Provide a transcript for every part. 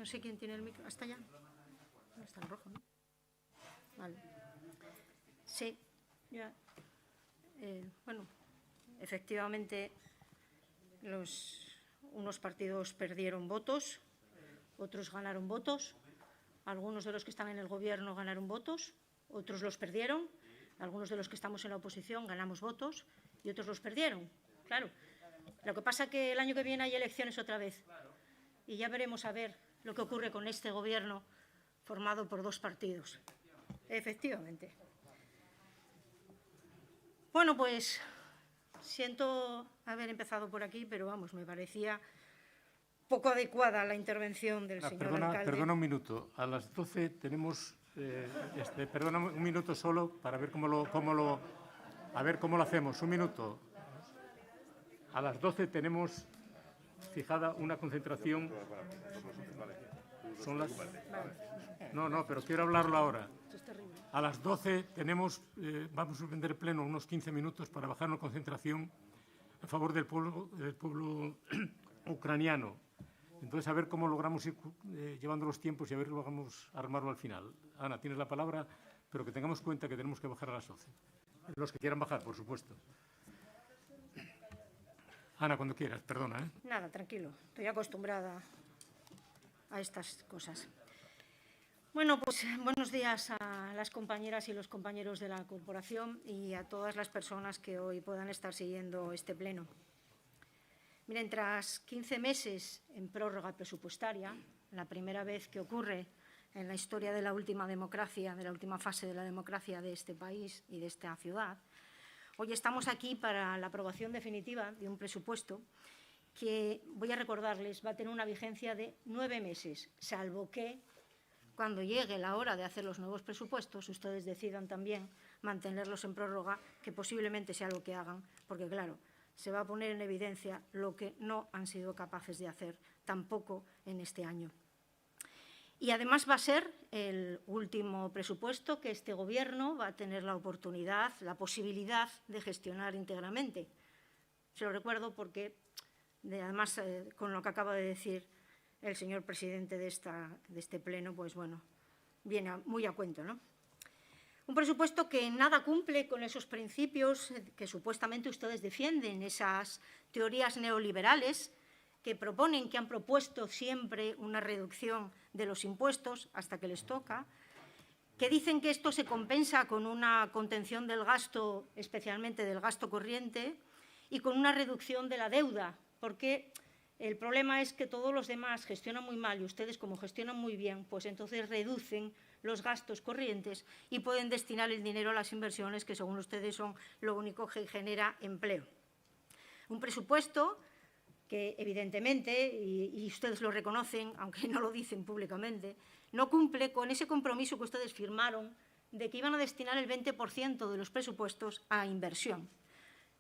No sé quién tiene el micro. ¿Hasta allá? No, está en rojo, ¿no? Vale. Sí, ya. Bueno, efectivamente, unos partidos perdieron votos, otros ganaron votos. Algunos de los que están en el Gobierno ganaron votos, otros los perdieron. Algunos de los que estamos en la oposición ganamos votos y otros los perdieron. Claro. Lo que pasa es que el año que viene hay elecciones otra vez y ya veremos a ver lo que ocurre con este Gobierno formado por dos partidos. Efectivamente. Bueno, pues siento haber empezado por aquí, pero vamos, me parecía poco adecuada la intervención del señor alcalde. Perdona un minuto. A las 12 tenemos... perdona un minuto solo para ver cómo lo hacemos. Un minuto. A las 12 tenemos fijada una concentración. Son las... No, pero quiero hablarlo ahora. A las 12 tenemos, vamos a suspender el pleno unos 15 minutos para bajar una concentración a favor del pueblo ucraniano. Entonces, a ver cómo logramos ir llevando los tiempos y a ver si logramos armarlo al final. Ana, tienes la palabra, pero que tengamos cuenta que tenemos que bajar a las 12. Los que quieran bajar, por supuesto. Ana, cuando quieras, perdona. Nada, tranquilo. Estoy acostumbrada a estas cosas. Bueno, pues buenos días a las compañeras y los compañeros de la corporación y a todas las personas que hoy puedan estar siguiendo este pleno. Miren, tras 15 meses en prórroga presupuestaria, la primera vez que ocurre en la historia de la última democracia, de la última fase de la democracia de este país y de esta ciudad, hoy estamos aquí para la aprobación definitiva de un presupuesto que, voy a recordarles, va a tener una vigencia de 9 meses, salvo que cuando llegue la hora de hacer los nuevos presupuestos, ustedes decidan también mantenerlos en prórroga, que posiblemente sea lo que hagan, porque, claro, se va a poner en evidencia lo que no han sido capaces de hacer tampoco en este año. Y además va a ser el último presupuesto que este Gobierno va a tener la oportunidad, la posibilidad de gestionar íntegramente. Se lo recuerdo porque, además, con lo que acaba de decir el señor presidente de este pleno, pues bueno, viene muy a cuento, ¿no? Un presupuesto que nada cumple con esos principios que supuestamente ustedes defienden, esas teorías neoliberales que proponen, que han propuesto siempre una reducción de los impuestos hasta que les toca, que dicen que esto se compensa con una contención del gasto, especialmente del gasto corriente, y con una reducción de la deuda, porque el problema es que todos los demás gestionan muy mal y ustedes, como gestionan muy bien, pues entonces reducen los gastos corrientes y pueden destinar el dinero a las inversiones que, según ustedes, son lo único que genera empleo. Un presupuesto que, evidentemente, y ustedes lo reconocen, aunque no lo dicen públicamente, no cumple con ese compromiso que ustedes firmaron de que iban a destinar el 20% de los presupuestos a inversión.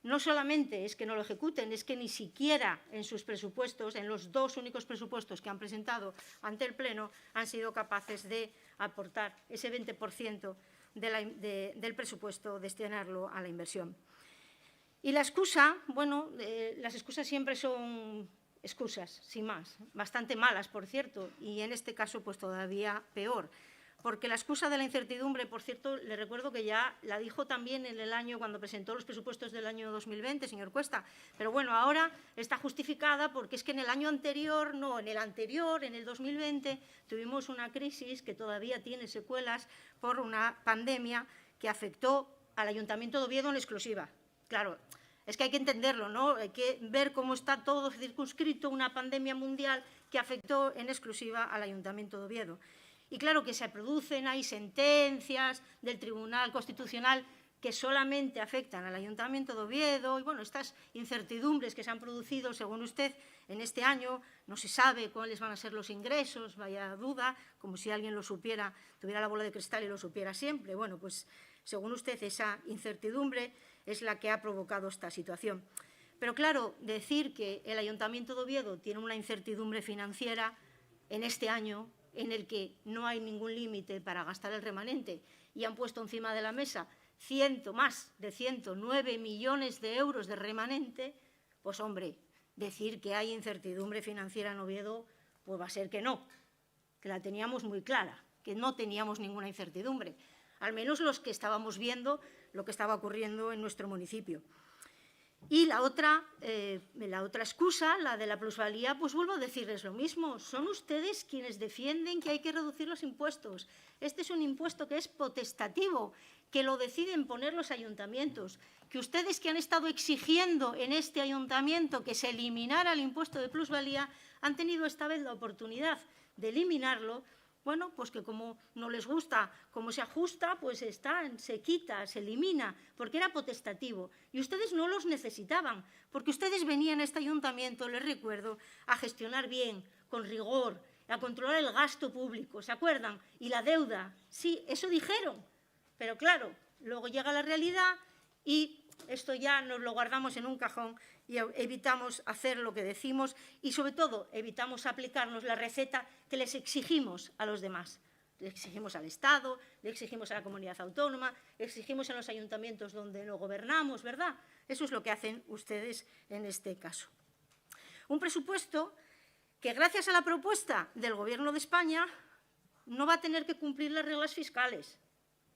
No solamente es que no lo ejecuten, es que ni siquiera en sus presupuestos, en los dos únicos presupuestos que han presentado ante el Pleno, han sido capaces de aportar ese 20% del presupuesto, destinarlo a la inversión. Y la excusa, bueno, las excusas siempre son excusas, sin más, bastante malas, por cierto, y en este caso pues todavía peor. Porque la excusa de la incertidumbre, por cierto, le recuerdo que ya la dijo también en el año cuando presentó los presupuestos del año 2020, señor Cuesta. Pero bueno, ahora está justificada porque es que en el año anterior, no, en el anterior, en el 2020, tuvimos una crisis que todavía tiene secuelas por una pandemia que afectó al Ayuntamiento de Oviedo en exclusiva. Claro, es que hay que entenderlo, ¿no? Hay que ver cómo está todo circunscrito, una pandemia mundial que afectó en exclusiva al Ayuntamiento de Oviedo. Y claro que se producen, hay sentencias del Tribunal Constitucional que solamente afectan al Ayuntamiento de Oviedo y, bueno, estas incertidumbres que se han producido, según usted, en este año, no se sabe cuáles van a ser los ingresos, vaya duda, como si alguien lo supiera, tuviera la bola de cristal y lo supiera siempre. Bueno, pues, según usted, esa incertidumbre es la que ha provocado esta situación. Pero, claro, decir que el Ayuntamiento de Oviedo tiene una incertidumbre financiera en este año, en el que no hay ningún límite para gastar el remanente y han puesto encima de la mesa más de 109 millones de euros de remanente, pues, hombre, decir que hay incertidumbre financiera en Oviedo, pues va a ser que no. que la teníamos muy clara, que no teníamos ninguna incertidumbre, al menos los que estábamos viendo lo que estaba ocurriendo en nuestro municipio. Y la otra excusa, la de la plusvalía, pues vuelvo a decirles lo mismo. Son ustedes quienes defienden que hay que reducir los impuestos. Este es un impuesto que es potestativo, que lo deciden poner los ayuntamientos. Que ustedes que han estado exigiendo en este ayuntamiento que se eliminara el impuesto de plusvalía, han tenido esta vez la oportunidad de eliminarlo. Bueno, pues que como no les gusta cómo se ajusta, pues se quita, se elimina, porque era potestativo. Y ustedes no los necesitaban, porque ustedes venían a este ayuntamiento, les recuerdo, a gestionar bien, con rigor, a controlar el gasto público, ¿se acuerdan? Y la deuda, sí, eso dijeron. Pero claro, luego llega la realidad y esto ya nos lo guardamos en un cajón y evitamos hacer lo que decimos y, sobre todo, evitamos aplicarnos la receta que les exigimos a los demás. Le exigimos al Estado, le exigimos a la comunidad autónoma, le exigimos a los ayuntamientos donde no gobernamos, ¿verdad? Eso es lo que hacen ustedes en este caso. Un presupuesto que, gracias a la propuesta del Gobierno de España, no va a tener que cumplir las reglas fiscales.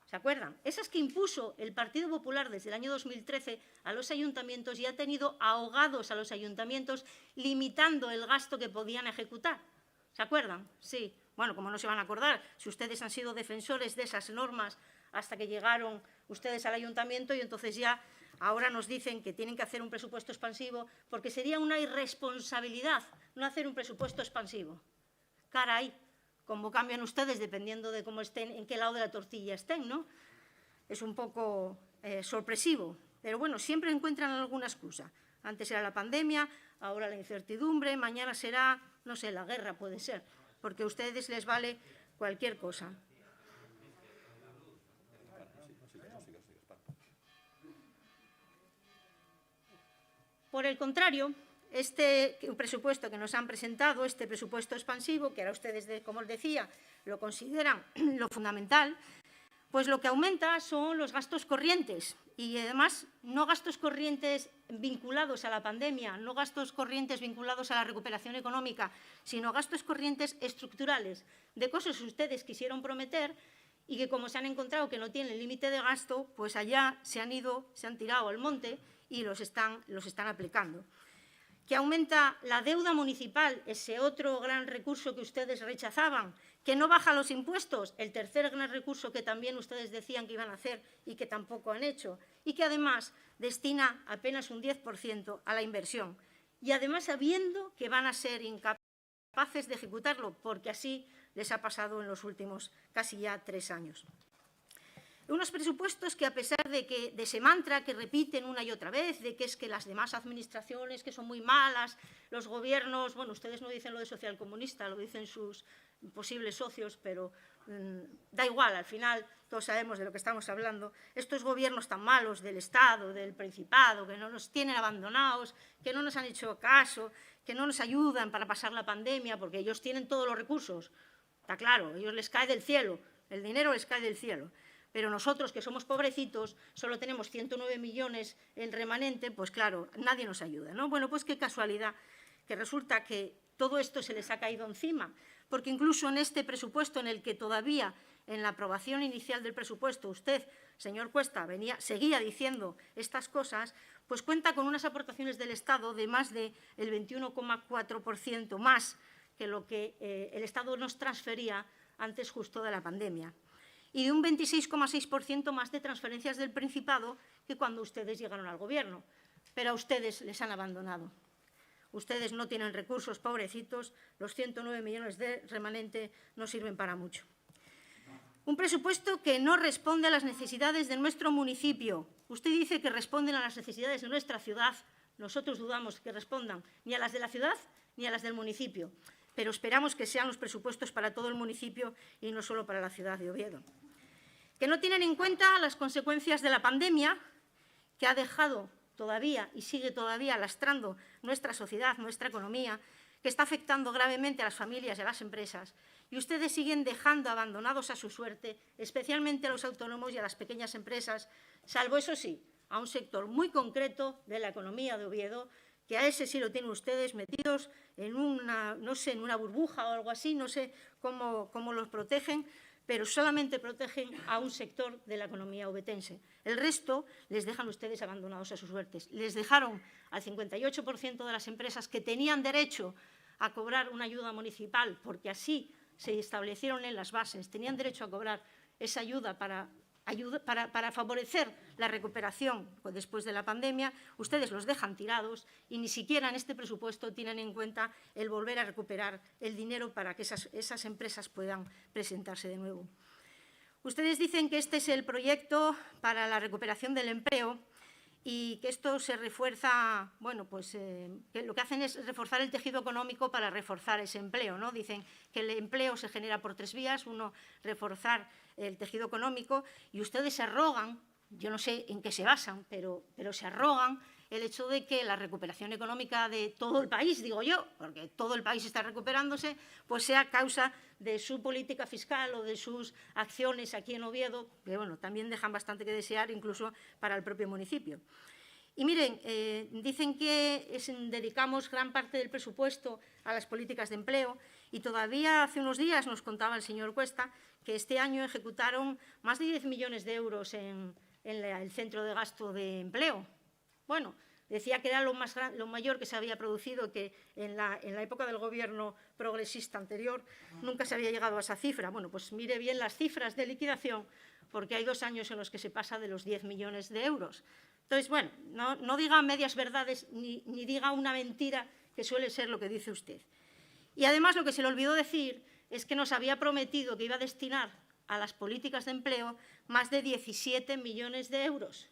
¿Se acuerdan? Esas que impuso el Partido Popular desde el año 2013 a los ayuntamientos y ha tenido ahogados a los ayuntamientos limitando el gasto que podían ejecutar. ¿Se acuerdan? Sí. Bueno, como no se van a acordar, si ustedes han sido defensores de esas normas hasta que llegaron ustedes al ayuntamiento y entonces ya ahora nos dicen que tienen que hacer un presupuesto expansivo porque sería una irresponsabilidad no hacer un presupuesto expansivo. Caray. Cómo cambian ustedes dependiendo de cómo estén, en qué lado de la tortilla estén, ¿no? Es un poco sorpresivo, pero bueno, siempre encuentran alguna excusa. Antes era la pandemia, ahora la incertidumbre, mañana será, no sé, la guerra puede ser, porque a ustedes les vale cualquier cosa. Por el contrario, este presupuesto que nos han presentado, este presupuesto expansivo, que ahora ustedes, como os decía, lo consideran lo fundamental, pues lo que aumenta son los gastos corrientes y, además, no gastos corrientes vinculados a la pandemia, no gastos corrientes vinculados a la recuperación económica, sino gastos corrientes estructurales, de cosas que ustedes quisieron prometer y que, como se han encontrado que no tienen límite de gasto, pues allá se han tirado al monte y los están aplicando. Que aumenta la deuda municipal, ese otro gran recurso que ustedes rechazaban, que no baja los impuestos, el tercer gran recurso que también ustedes decían que iban a hacer y que tampoco han hecho, y que además destina apenas un 10% a la inversión. Y además sabiendo que van a ser incapaces de ejecutarlo, porque así les ha pasado en los últimos casi ya 3 años. Unos presupuestos que, a pesar de ese mantra que repiten una y otra vez, de que es que las demás administraciones que son muy malas, los gobiernos, bueno, ustedes no dicen lo de socialcomunista, lo dicen sus posibles socios, pero da igual, al final todos sabemos de lo que estamos hablando. Estos gobiernos tan malos del Estado, del Principado, que no nos tienen abandonados, que no nos han hecho caso, que no nos ayudan para pasar la pandemia, porque ellos tienen todos los recursos. Está claro, a ellos les cae del cielo, el dinero les cae del cielo. Pero nosotros, que somos pobrecitos, solo tenemos 109 millones en remanente, pues claro, nadie nos ayuda, ¿no? Bueno, pues qué casualidad, que resulta que todo esto se les ha caído encima, porque incluso en este presupuesto en el que todavía, en la aprobación inicial del presupuesto, usted, señor Cuesta, seguía diciendo estas cosas, pues cuenta con unas aportaciones del Estado de más del 21,4% más que lo que el Estado nos transfería antes justo de la pandemia. Y de un 26,6% más de transferencias del Principado que cuando ustedes llegaron al Gobierno. Pero a ustedes les han abandonado. Ustedes no tienen recursos, pobrecitos, los 109 millones de remanente no sirven para mucho. Un presupuesto que no responde a las necesidades de nuestro municipio. Usted dice que responden a las necesidades de nuestra ciudad. Nosotros dudamos que respondan ni a las de la ciudad ni a las del municipio. Pero esperamos que sean los presupuestos para todo el municipio y no solo para la ciudad de Oviedo. Que no tienen en cuenta las consecuencias de la pandemia, que ha dejado todavía y sigue todavía lastrando nuestra sociedad, nuestra economía, que está afectando gravemente a las familias y a las empresas. Y ustedes siguen dejando abandonados a su suerte, especialmente a los autónomos y a las pequeñas empresas, salvo, eso sí, a un sector muy concreto de la economía de Oviedo, que a ese sí lo tienen ustedes metidos en una, no sé, en una burbuja o algo así, no sé cómo los protegen, pero solamente protegen a un sector de la economía ovetense. El resto les dejan ustedes abandonados a sus suertes. Les dejaron al 58% de las empresas que tenían derecho a cobrar una ayuda municipal, porque así se establecieron en las bases, tenían derecho a cobrar esa ayuda para favorecer la recuperación después de la pandemia. Ustedes los dejan tirados y ni siquiera en este presupuesto tienen en cuenta el volver a recuperar el dinero para que esas empresas puedan presentarse de nuevo. Ustedes dicen que este es el proyecto para la recuperación del empleo y que esto se refuerza, bueno, pues que lo que hacen es reforzar el tejido económico para reforzar ese empleo, ¿no? Dicen que el empleo se genera por 3 vías, uno, reforzar el tejido económico, y ustedes se arrogan, yo no sé en qué se basan, pero se arrogan el hecho de que la recuperación económica de todo el país, digo yo, porque todo el país está recuperándose, pues sea a causa de su política fiscal o de sus acciones aquí en Oviedo, que bueno, también dejan bastante que desear incluso para el propio municipio. Y miren, dicen que dedicamos gran parte del presupuesto a las políticas de empleo y todavía hace unos días nos contaba el señor Cuesta que este año ejecutaron más de 10 millones de euros en el centro de gasto de empleo. Bueno, decía que era lo mayor que se había producido, que en la época del gobierno progresista anterior nunca se había llegado a esa cifra. Bueno, pues mire bien las cifras de liquidación, porque hay 2 años en los que se pasa de los 10 millones de euros. Entonces, bueno, no diga medias verdades ni diga una mentira, que suele ser lo que dice usted. Y además lo que se le olvidó decir es que nos había prometido que iba a destinar a las políticas de empleo más de 17 millones de euros.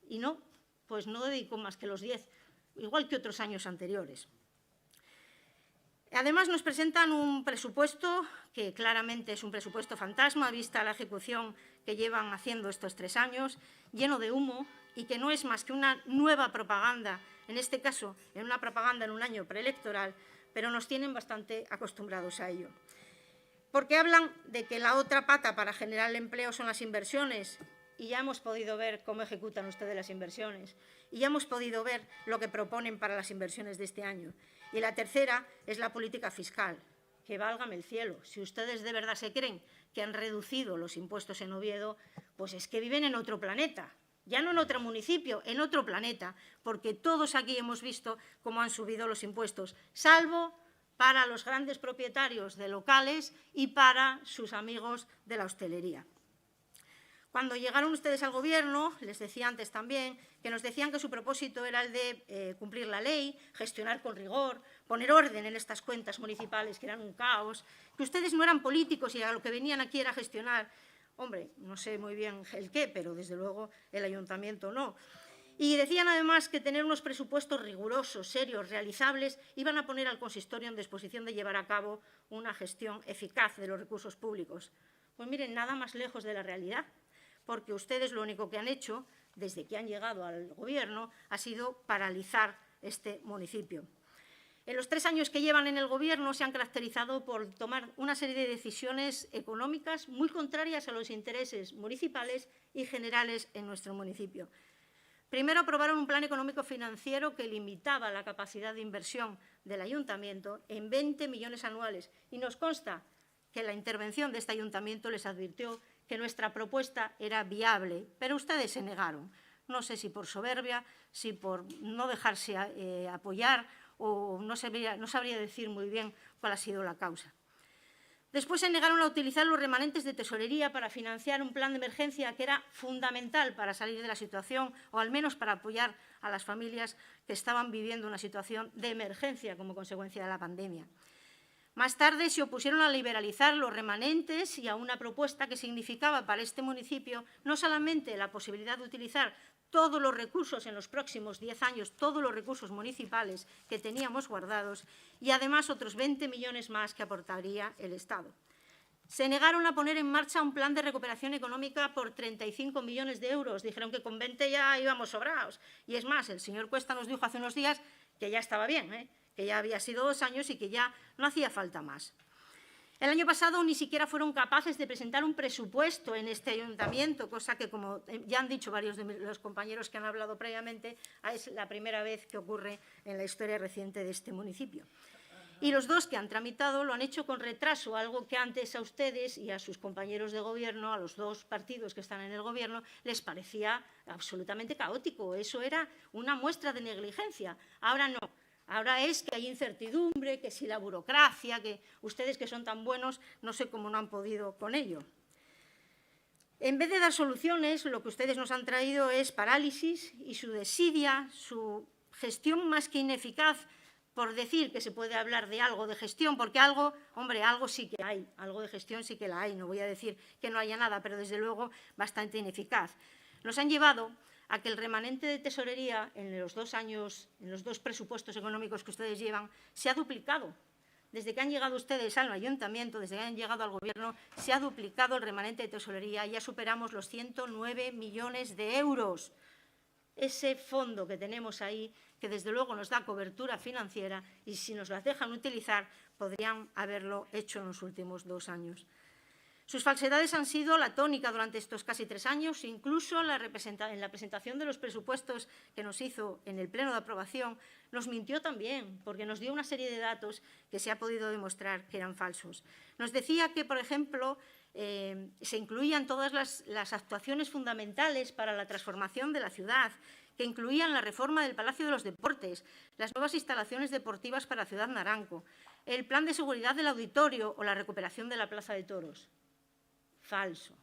Y no, pues no dedicó más que los 10, igual que otros años anteriores. Además, nos presentan un presupuesto que claramente es un presupuesto fantasma, vista la ejecución que llevan haciendo estos 3 años, lleno de humo y que no es más que una nueva propaganda, en este caso, en una propaganda en un año preelectoral, pero nos tienen bastante acostumbrados a ello. Porque hablan de que la otra pata para generar el empleo son las inversiones, y ya hemos podido ver cómo ejecutan ustedes las inversiones, y ya hemos podido ver lo que proponen para las inversiones de este año. Y la tercera es la política fiscal, que válgame el cielo. Si ustedes de verdad se creen que han reducido los impuestos en Oviedo, pues es que viven en otro planeta, ya no en otro municipio, en otro planeta, porque todos aquí hemos visto cómo han subido los impuestos, salvo para los grandes propietarios de locales y para sus amigos de la hostelería. Cuando llegaron ustedes al Gobierno, les decía antes también, que nos decían que su propósito era el de cumplir la ley, gestionar con rigor, poner orden en estas cuentas municipales que eran un caos, que ustedes no eran políticos y a lo que venían aquí era gestionar. Hombre, no sé muy bien el qué, pero desde luego el ayuntamiento no. Y decían además que tener unos presupuestos rigurosos, serios, realizables, iban a poner al consistorio en disposición de llevar a cabo una gestión eficaz de los recursos públicos. Pues miren, nada más lejos de la realidad, porque ustedes lo único que han hecho, desde que han llegado al Gobierno, ha sido paralizar este municipio. En los 3 años que llevan en el Gobierno se han caracterizado por tomar una serie de decisiones económicas muy contrarias a los intereses municipales y generales en nuestro municipio. Primero, aprobaron un plan económico financiero que limitaba la capacidad de inversión del ayuntamiento en 20 millones anuales. Y nos consta que la intervención de este ayuntamiento les advirtió que nuestra propuesta era viable, pero ustedes se negaron. No sé si por soberbia, si por no dejarse apoyar o no sabría decir muy bien cuál ha sido la causa. Después se negaron a utilizar los remanentes de tesorería para financiar un plan de emergencia que era fundamental para salir de la situación o al menos para apoyar a las familias que estaban viviendo una situación de emergencia como consecuencia de la pandemia. Más tarde se opusieron a liberalizar los remanentes y a una propuesta que significaba para este municipio no solamente la posibilidad de utilizar todos los recursos en los próximos 10 años, todos los recursos municipales que teníamos guardados y además otros 20 millones más que aportaría el Estado. Se negaron a poner en marcha un plan de recuperación económica por 35 millones de euros. Dijeron que con 20 ya íbamos sobrados. Y es más, el señor Cuesta nos dijo hace unos días que ya estaba bien, que ya había sido 2 años y que ya no hacía falta más. El año pasado ni siquiera fueron capaces de presentar un presupuesto en este ayuntamiento, cosa que, como ya han dicho varios de los compañeros que han hablado previamente, es la primera vez que ocurre en la historia reciente de este municipio. Y los dos que han tramitado lo han hecho con retraso, algo que antes a ustedes y a sus compañeros de gobierno, a los dos partidos que están en el gobierno, les parecía absolutamente caótico. Eso era una muestra de negligencia. Ahora no. Ahora es que hay incertidumbre, que si la burocracia, que ustedes que son tan buenos, no sé cómo no han podido con ello. En vez de dar soluciones, lo que ustedes nos han traído es parálisis y su desidia, su gestión más que ineficaz, por decir que se puede hablar de algo de gestión, porque algo, hombre, algo sí que hay, algo de gestión sí que la hay, no voy a decir que no haya nada, pero desde luego bastante ineficaz. Nos han llevado a que el remanente de tesorería en los 2 años, en los 2 presupuestos económicos que ustedes llevan, se ha duplicado. Desde que han llegado ustedes al ayuntamiento, desde que han llegado al gobierno, se ha duplicado el remanente de tesorería y ya superamos los 109 millones de euros. Ese fondo que tenemos ahí, que desde luego nos da cobertura financiera y si nos las dejan utilizar, podrían haberlo hecho en los últimos 2 años. Sus falsedades han sido la tónica durante estos casi 3 años, incluso en la presentación de los presupuestos que nos hizo en el pleno de aprobación, nos mintió también, porque nos dio una serie de datos que se ha podido demostrar que eran falsos. Nos decía que, por ejemplo, se incluían todas las actuaciones fundamentales para la transformación de la ciudad, que incluían la reforma del Palacio de los Deportes, las nuevas instalaciones deportivas para Ciudad Naranco, el plan de seguridad del auditorio o la recuperación de la Plaza de Toros. Falso.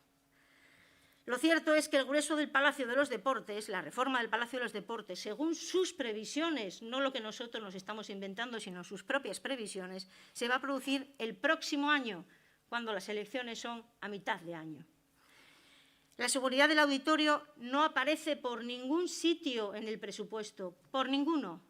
Lo cierto es que el grueso del Palacio de los Deportes, la reforma del Palacio de los Deportes, según sus previsiones, no lo que nosotros nos estamos inventando, sino sus propias previsiones, se va a producir el próximo año, cuando las elecciones son a mitad de año. La seguridad del auditorio no aparece por ningún sitio en el presupuesto, por ninguno.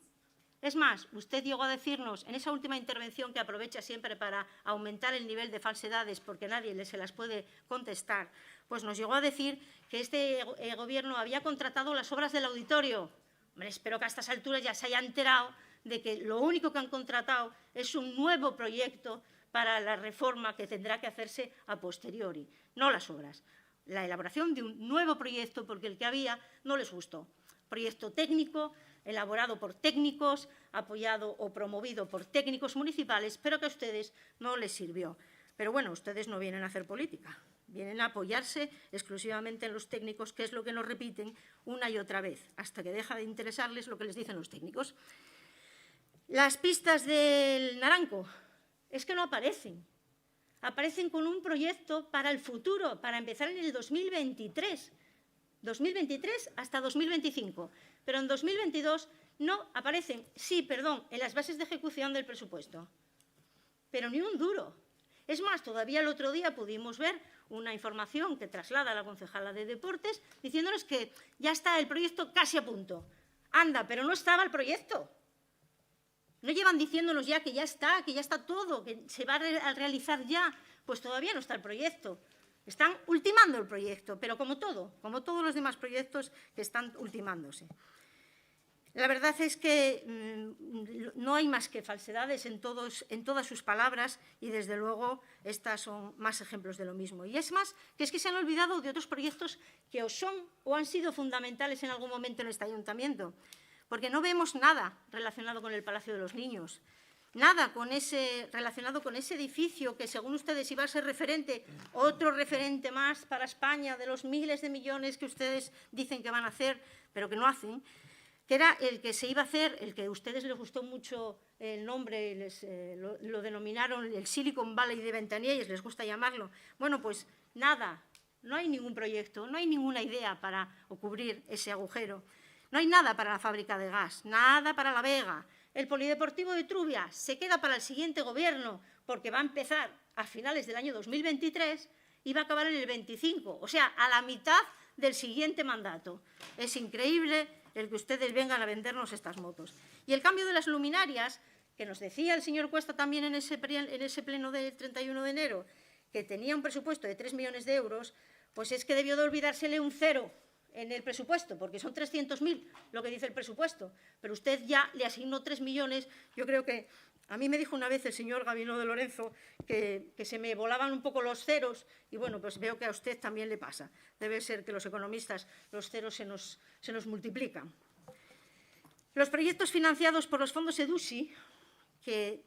Es más, usted llegó a decirnos en esa última intervención que aprovecha siempre para aumentar el nivel de falsedades porque nadie se las puede contestar, pues nos llegó a decir que este Gobierno había contratado las obras del auditorio. Hombre, espero que a estas alturas ya se haya enterado de que lo único que han contratado es un nuevo proyecto para la reforma que tendrá que hacerse a posteriori, no las obras. La elaboración de un nuevo proyecto porque el que había no les gustó. Proyecto técnico, elaborado por técnicos, apoyado o promovido por técnicos municipales, pero que a ustedes no les sirvió. Pero bueno, ustedes no vienen a hacer política, vienen a apoyarse exclusivamente en los técnicos, que es lo que nos repiten una y otra vez, hasta que deja de interesarles lo que les dicen los técnicos. Las pistas del Naranco es que no aparecen. Aparecen con un proyecto para el futuro, para empezar en el 2023 hasta 2025. Pero en 2022 no aparecen, en las bases de ejecución del presupuesto. Pero ni un duro. Es más, todavía el otro día pudimos ver una información que traslada la concejala de Deportes diciéndonos que ya está el proyecto casi a punto. Anda, pero no estaba el proyecto. ¿No llevan diciéndonos ya que ya está todo, que se va a realizar ya? Pues todavía no está el proyecto. Están ultimando el proyecto, pero como todos los demás proyectos que están ultimándose. La verdad es que no hay más que falsedades en todas sus palabras y, desde luego, estas son más ejemplos de lo mismo. Y es más, que se han olvidado de otros proyectos que o son o han sido fundamentales en algún momento en este ayuntamiento, porque no vemos nada relacionado con el Palacio de los Niños, nada relacionado con ese edificio que, según ustedes, iba a ser referente, otro referente más para España de los miles de millones que ustedes dicen que van a hacer, pero que no hacen, que era el que se iba a hacer, el que a ustedes les gustó mucho el nombre, lo denominaron el Silicon Valley de Ventaniellos, les gusta llamarlo. Bueno, pues nada, no hay ningún proyecto, no hay ninguna idea para cubrir ese agujero. No hay nada para la fábrica de gas, nada para La Vega. El polideportivo de Trubia se queda para el siguiente Gobierno porque va a empezar a finales del año 2023 y va a acabar en el 25, o sea, a la mitad del siguiente mandato. Es increíble el que ustedes vengan a vendernos estas motos. Y el cambio de las luminarias, que nos decía el señor Cuesta también en ese pleno del 31 de enero, que tenía un presupuesto de 3 millones de euros, pues es que debió de olvidársele un cero en el presupuesto, porque son 300.000 lo que dice el presupuesto, pero usted ya le asignó 3 millones, yo creo que A mí me dijo una vez el señor Gabino de Lorenzo que se me volaban un poco los ceros y, bueno, pues veo que a usted también le pasa. Debe ser que los economistas, los ceros se nos multiplican. Los proyectos financiados por los fondos EDUSI, que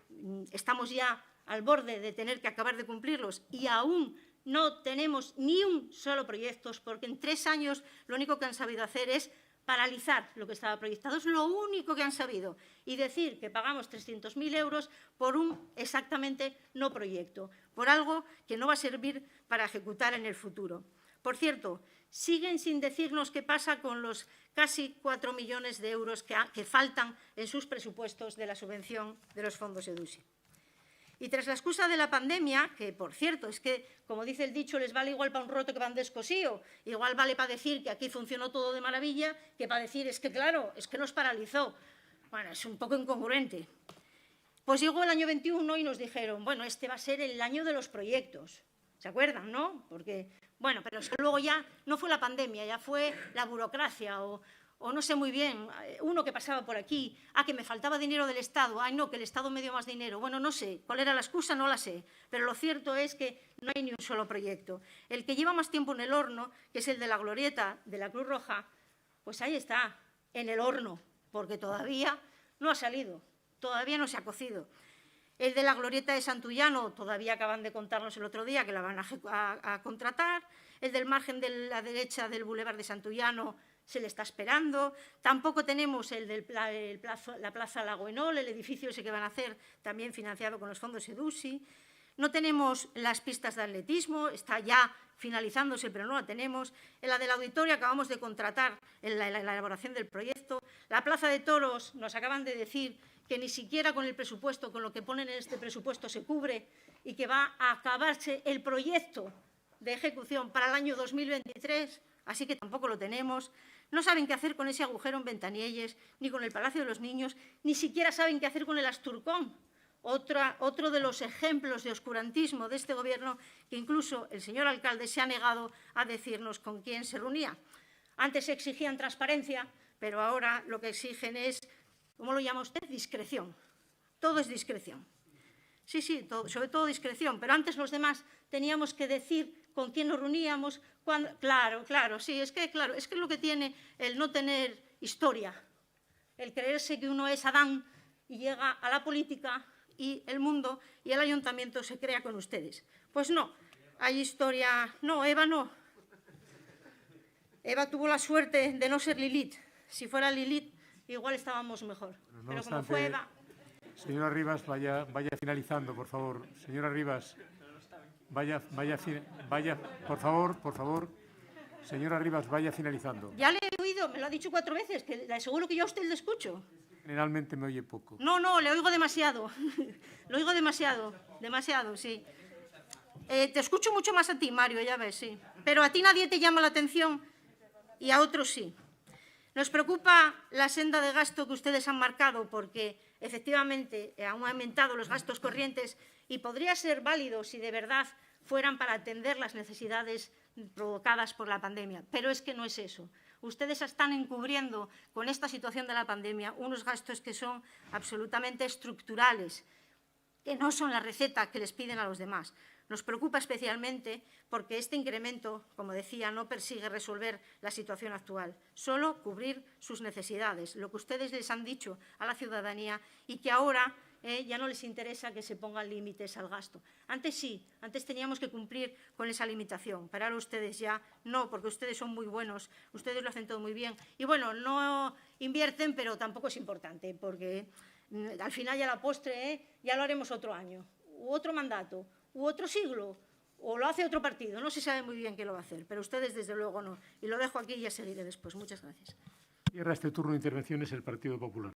estamos ya al borde de tener que acabar de cumplirlos y aún no tenemos ni un solo proyecto, porque en 3 años lo único que han sabido hacer es paralizar lo que estaba proyectado. Es lo único que han sabido. Y decir que pagamos 300.000 euros por un exactamente no proyecto, por algo que no va a servir para ejecutar en el futuro. Por cierto, siguen sin decirnos qué pasa con los casi 4 millones de euros que faltan en sus presupuestos de la subvención de los fondos EDUSI. Y tras la excusa de la pandemia, que, por cierto, es que, como dice el dicho, les vale igual para un roto que para un descosío, igual vale para decir que aquí funcionó todo de maravilla, que para decir, es que claro, es que nos paralizó. Bueno, es un poco incongruente. Pues llegó el año 21 y nos dijeron, bueno, este va a ser el año de los proyectos. ¿Se acuerdan, no? Porque, bueno, pero es que luego ya no fue la pandemia, ya fue la burocracia o no sé muy bien, uno que pasaba por aquí, que me faltaba dinero del Estado, no, que el Estado me dio más dinero. Bueno, no sé, cuál era la excusa, no la sé, pero lo cierto es que no hay ni un solo proyecto. El que lleva más tiempo en el horno, que es el de la glorieta de la Cruz Roja, pues ahí está, en el horno, porque todavía no ha salido, todavía no se ha cocido. El de la glorieta de Santullano, todavía acaban de contarnos el otro día que la van a contratar. El del margen de la derecha del Boulevard de Santullano se le está esperando. Tampoco tenemos el de la Plaza Lagoenol, el edificio ese que van a hacer, también financiado con los fondos EDUSI. No tenemos las pistas de atletismo, está ya finalizándose, pero no la tenemos. En la del auditorio acabamos de contratar en la elaboración del proyecto. La Plaza de Toros nos acaban de decir que ni siquiera con el presupuesto, con lo que ponen en este presupuesto, se cubre y que va a acabarse el proyecto de ejecución para el año 2023, así que tampoco lo tenemos. No saben qué hacer con ese agujero en Ventanielles, ni con el Palacio de los Niños, ni siquiera saben qué hacer con el Asturcón, otro de los ejemplos de oscurantismo de este Gobierno, que incluso el señor alcalde se ha negado a decirnos con quién se reunía. Antes exigían transparencia, pero ahora lo que exigen es, ¿cómo lo llama usted? Discreción. Todo es discreción. Sí, sobre todo discreción, pero antes los demás teníamos que decir con quién nos reuníamos, cuándo. Claro, sí, es que es lo que tiene el no tener historia, el creerse que uno es Adán y llega a la política y el mundo y el ayuntamiento se crea con ustedes. Pues no, hay historia. No, Eva no. Eva tuvo la suerte de no ser Lilith. Si fuera Lilith, igual estábamos mejor. Pero como fue Eva. Señora Rivas, vaya finalizando, por favor. Señora Rivas, vaya, por favor. Señora Rivas, vaya finalizando. Ya le he oído, me lo ha dicho 4 veces, que le aseguro que yo a usted le escucho. Generalmente me oye poco. No, le oigo demasiado. Lo oigo demasiado, sí. Te escucho mucho más a ti, Mario, ya ves, sí. Pero a ti nadie te llama la atención y a otros sí. Nos preocupa la senda de gasto que ustedes han marcado porque, efectivamente, han aumentado los gastos corrientes y podría ser válido si de verdad fueran para atender las necesidades provocadas por la pandemia. Pero es que no es eso. Ustedes están encubriendo con esta situación de la pandemia unos gastos que son absolutamente estructurales, que no son la receta que les piden a los demás. Nos preocupa especialmente porque este incremento, como decía, no persigue resolver la situación actual, solo cubrir sus necesidades, lo que ustedes les han dicho a la ciudadanía y que ahora ya no les interesa que se pongan límites al gasto. Antes sí, antes teníamos que cumplir con esa limitación, pero ahora ustedes ya no, porque ustedes son muy buenos, ustedes lo hacen todo muy bien. Y bueno, no invierten, pero tampoco es importante, porque al final ya la postre ya lo haremos otro año, u otro mandato, u otro siglo, o lo hace otro partido. No se sabe muy bien qué lo va a hacer, pero ustedes desde luego no. Y lo dejo aquí y ya seguiré después. Muchas gracias. Cierra este turno de intervenciones el Partido Popular.